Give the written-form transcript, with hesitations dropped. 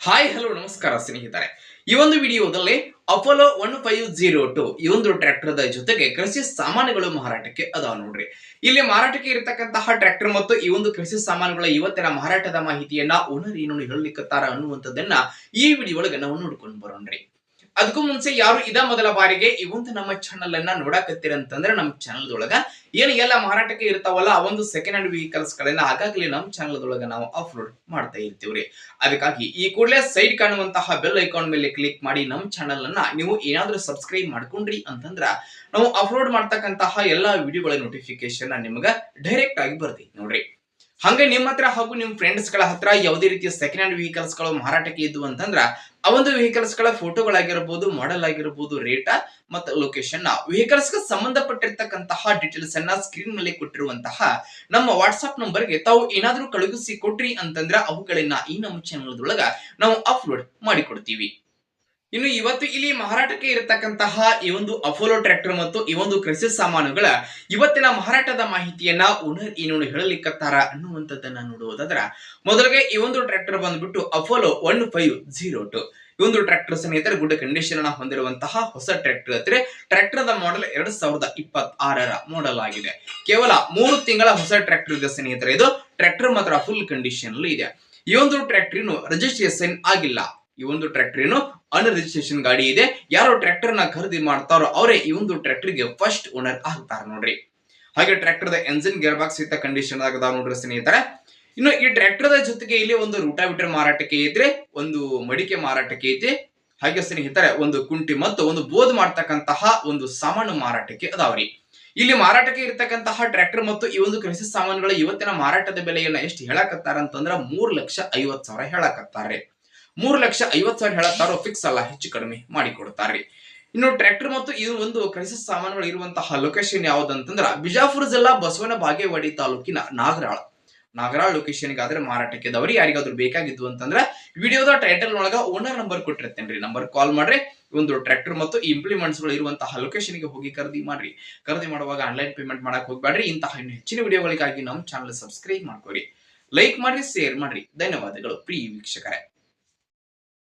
Hi hello ನಮಸ್ಕಾರ ಸ್ನೇಹಿತರೆ. ಈ ಒಂದು ವಿಡಿಯೋದಲ್ಲಿ ಅಪೋಲೋ 1502 ಈ ಒಂದು ಟ್ರ್ಯಾಕ್ಟರ್ ಜೊತೆಗೆ ಕೃಷಿ ಸಾಮಾನುಗಳು ಮಾರಾಟಕ್ಕೆ ಅದಾವ ನೋಡ್ರಿ. ಇಲ್ಲಿ ಮಾರಾಟಕ್ಕೆ ಇರತಕ್ಕಂತಹ ಟ್ರ್ಯಾಕ್ಟರ್ ಮತ್ತು ಈ ಒಂದು ಕೃಷಿ ಸಾಮಾನುಗಳ ಇವತ್ತಿನ ಮಾರಾಟದ ಮಾಹಿತಿಯನ್ನ ಓನರ್ ಏನು ಹೇಳಲಿಕ್ಕತ್ತಾರ ಅನ್ನುವಂಥದ್ದನ್ನ ಈ ವಿಡಿಯೋ ಒಳಗೆ ನಾವು ನೋಡ್ಕೊಂಡು ಬರೋಣ್ರಿ. ಅದಕ್ಕೂ ಮುಂಚೆ ಯಾರು ಇದ ಮೊದಲ ಬಾರಿಗೆ ಈ ಒಂದು ನಮ್ಮ ಚಾನಲ್ ಅನ್ನ ನೋಡಾಕತ್ತೀರಂತಂದ್ರೆ ನಮ್ಮ ಚಾನಲ್ ಒಳಗ ಏನು ಎಲ್ಲ ಮಾರಾಟಕ್ಕೆ ಇರ್ತಾವಲ್ಲ ಆ ಒಂದು ಸೆಕೆಂಡ್ ಹ್ಯಾಂಡ್ ವೆಹಿಕಲ್ಸ್ ಗಳನ್ನ ಆಗಾಗಲೇ ನಮ್ಮ ಚಾನಲ್ ಒಳಗ ನಾವು ಅಪ್ಲೋಡ್ ಮಾಡ್ತಾ ಇರ್ತೀವ್ರಿ. ಅದಕ್ಕಾಗಿ ಈ ಕೂಡಲೇ ಸೈಡ್ ಕಾಣುವಂತಹ ಬೆಲ್ ಐಕಾನ್ ಮೇಲೆ ಕ್ಲಿಕ್ ಮಾಡಿ ನಮ್ಮ ಚಾನಲ್ ಅನ್ನ ನೀವು ಏನಾದ್ರೂ ಸಬ್ಸ್ಕ್ರೈಬ್ ಮಾಡ್ಕೊಂಡ್ರಿ ಅಂತಂದ್ರ ನಾವು ಅಪ್ಲೋಡ್ ಮಾಡ್ತಕ್ಕಂತಹ ಎಲ್ಲಾ ವಿಡಿಯೋಗಳ ನೋಟಿಫಿಕೇಶನ್ ನಿಮ್ಗ ಡೈರೆಕ್ಟ್ ಆಗಿ ಬರ್ತೈತಿ ನೋಡ್ರಿ. ಹಂಗೆ ನಿಮ್ಮ ಹತ್ರ ಹಾಗೂ ನಿಮ್ ಫ್ರೆಂಡ್ಸ್ ಗಳ ಹತ್ರ ಯಾವುದೇ ರೀತಿಯ ಸೆಕೆಂಡ್ ಹ್ಯಾಂಡ್ ವೆಹಿಕಲ್ಸ್ ಗಳು ಮಾರಾಟಕ್ಕೆ ಇದ್ವು ಅಂತಂದ್ರ ಆ ಒಂದು ವೆಹಿಕಲ್ಸ್ ಗಳ ಫೋಟೋಗಳಾಗಿರಬಹುದು, ಮಾಡೆಲ್ ಆಗಿರಬಹುದು, ರೇಟ್ ಮತ್ತು ಲೊಕೇಶನ್ ವೆಹಿಕಲ್ಸ್ ಗೆ ಸಂಬಂಧಪಟ್ಟಿರ್ತಕ್ಕಂತಹ ಡೀಟೇಲ್ಸ್ ಅನ್ನ ಸ್ಕ್ರೀನ್ ಮೇಲೆ ಕೊಟ್ಟಿರುವಂತಹ ನಮ್ಮ ವಾಟ್ಸ್ಆಪ್ ನಂಬರ್ ಗೆ ತಾವು ಏನಾದ್ರೂ ಕಳುಹಿಸಿ ಕೊಟ್ರಿ ಅಂತಂದ್ರ ಅವುಗಳನ್ನ ಈ ನಮ್ಮ ಚಾನಲ್ ಒಳಗ ನಾವು ಅಪ್ಲೋಡ್ ಮಾಡಿ ಕೊಡ್ತೀವಿ. ಇನ್ನು ಇವತ್ತು ಇಲ್ಲಿ ಮಾರಾಟಕ್ಕೆ ಇರತಕ್ಕಂತಹ ಈ ಒಂದು ಅಪೋಲೋ ಟ್ರ್ಯಾಕ್ಟರ್ ಮತ್ತು ಈ ಒಂದು ಕೃಷಿ ಸಾಮಾನುಗಳ ಇವತ್ತಿನ ಮಾರಾಟದ ಮಾಹಿತಿಯನ್ನ ಓನರ್ ಏನು ಹೇಳಲಿಕ್ಕತ್ತಾರ ಅನ್ನುವಂಥದ್ದನ್ನ ನೋಡುವುದಾದ್ರ ಮೊದಲಿಗೆ ಈ ಒಂದು ಟ್ರ್ಯಾಕ್ಟರ್ ಬಂದ್ಬಿಟ್ಟು ಅಪೋಲೋ 1502 ಈ ಒಂದು ಟ್ರ್ಯಾಕ್ಟರ್ ಸ್ನೇಹಿತರೆ ಗುಡ್ ಕಂಡೀಷನ್ ಅನ್ನ ಹೊಂದಿರುವಂತಹ ಹೊಸ ಟ್ರ್ಯಾಕ್ಟರ್ ಹತ್ತಿರ ಟ್ರ್ಯಾಕ್ಟರ್ ಮಾಡೆಲ್ 2026ರ ಮಾಡೆಲ್ ಆಗಿದೆ. ಕೇವಲ 3 ತಿಂಗಳ ಹೊಸ ಟ್ರ್ಯಾಕ್ಟರ್ ಇದೆ ಸ್ನೇಹಿತರೆ. ಇದು ಟ್ರ್ಯಾಕ್ಟರ್ ಮಾತ್ರ ಫುಲ್ ಕಂಡೀಷನ್ ಅಲ್ಲಿ ಇದೆ. ಈ ಒಂದು ಟ್ರ್ಯಾಕ್ಟರ್ ರಿಜಿಸ್ಟ್ರೇಷನ್ ಆಗಿಲ್ಲ. ಈ ಒಂದು ಟ್ರ್ಯಾಕ್ಟರ್ ಅನ್ರಿಜಿಸ್ಟ್ರೇಷನ್ ಗಾಡಿ ಇದೆ. ಯಾರು ಟ್ರ್ಯಾಕ್ಟರ್ ನ ಖರೀದಿ ಮಾಡ್ತಾರೋ ಅವರೇ ಈ ಒಂದು ಟ್ರ್ಯಾಕ್ಟರ್ ಗೆ ಫಸ್ಟ್ ಓನರ್ ಆಗ್ತಾರ ನೋಡ್ರಿ. ಹಾಗೆ tractor the engine gear box ಸಹಿತ ಕಂಡೀಷನ್ ಆಗದ ನೋಡ್ರಿ ಸ್ನೇಹಿತರೆ. ಇನ್ನು ಈ ಟ್ರ್ಯಾಕ್ಟರ್ ದ ಜೊತೆಗೆ ಇಲ್ಲಿ ಒಂದು ರೂಟಾವಿಟರ್ ಮಾರಾಟಕ್ಕೆ ಐತ್ರಿ, ಒಂದು ಮಡಿಕೆ ಮಾರಾಟಕ್ಕೆ ಐತಿ, ಹಾಗೆ ಸ್ನೇಹಿತರೆ ಒಂದು ಕುಂಟಿ ಮತ್ತು ಒಂದು ಬೋದ್ ಮಾಡ್ತಕ್ಕಂತಹ ಒಂದು ಸಾಮಾನು ಮಾರಾಟಕ್ಕೆ ಅದಾವ್ರಿ. ಇಲ್ಲಿ ಮಾರಾಟಕ್ಕೆ ಇರತಕ್ಕಂತಹ ಟ್ರ್ಯಾಕ್ಟರ್ ಮತ್ತು ಈ ಒಂದು ಕೃಷಿ ಸಾಮಾನುಗಳ ಇವತ್ತಿನ ಮಾರಾಟದ ಬೆಲೆಯನ್ನ ಎಷ್ಟು ಹೇಳಕತ್ತಾರ ಅಂತಂದ್ರ 3,50,000 ಹೇಳಕತ್ತಾರೆ. 3,50,000 ಹೇಳತ್ತಾರೋ ಫಿಕ್ಸ್ ಅಲ್ಲ, ಹೆಚ್ಚು ಕಡಿಮೆ ಮಾಡಿ ಕೊಡ್ತಾರ್ರಿ. ಇನ್ನು ಟ್ರ್ಯಾಕ್ಟರ್ ಮತ್ತು ಈ ಒಂದು ಕೃಷಿ ಸಾಮಾನುಗಳು ಇರುವಂತಹ ಲೊಕೇಶನ್ ಯಾವ್ದಂತಂದ್ರ ಬಿಜಾಪುರ ಜಿಲ್ಲಾ ಬಸವನ ಬಾಗೇವಾಡಿ ತಾಲೂಕಿನ ನಾಗರಾಳ್ ಲೊಕೇಶನ್ ಗಾದ್ರೆ ಮಾರಾಟಕ್ಕೆ ಇದಾವ್ರಿ. ಯಾರಿಗಾದ್ರೂ ಬೇಕಾಗಿದ್ದು ಅಂತಂದ್ರ ವಿಡಿಯೋದ ಟೈಟಲ್ ಒಳಗ ಓನರ್ ನಂಬರ್ ಕೊಟ್ಟಿರ್ತೇನ್ರಿ, ನಂಬರ್ ಕಾಲ್ ಮಾಡ್ರಿ. ಒಂದು ಟ್ರ್ಯಾಕ್ಟರ್ ಮತ್ತು ಇಂಪ್ಲಿಮೆಂಟ್ಸ್ ಗಳು ಇರುವಂತಹ ಲೊಕೇಶನ್ ಗೆ ಹೋಗಿ ಖರೀದಿ ಮಾಡ್ರಿ. ಖರೀದಿ ಮಾಡುವಾಗ ಆನ್ಲೈನ್ ಪೇಮೆಂಟ್ ಮಾಡಕ್ ಹೋಗ್ಬೇಡ್ರಿ. ಇಂತಹ ಇನ್ನು ಹೆಚ್ಚಿನ ವಿಡಿಯೋಗಳಿಗಾಗಿ ನಮ್ಮ ಚಾನಲ್ ಸಬ್ಸ್ಕ್ರೈಬ್ ಮಾಡ್ಕೋರಿ, ಲೈಕ್ ಮಾಡ್ರಿ, ಶೇರ್ ಮಾಡ್ರಿ. ಧನ್ಯವಾದಗಳು ಪ್ರಿಯ ವೀಕ್ಷಕರೇ.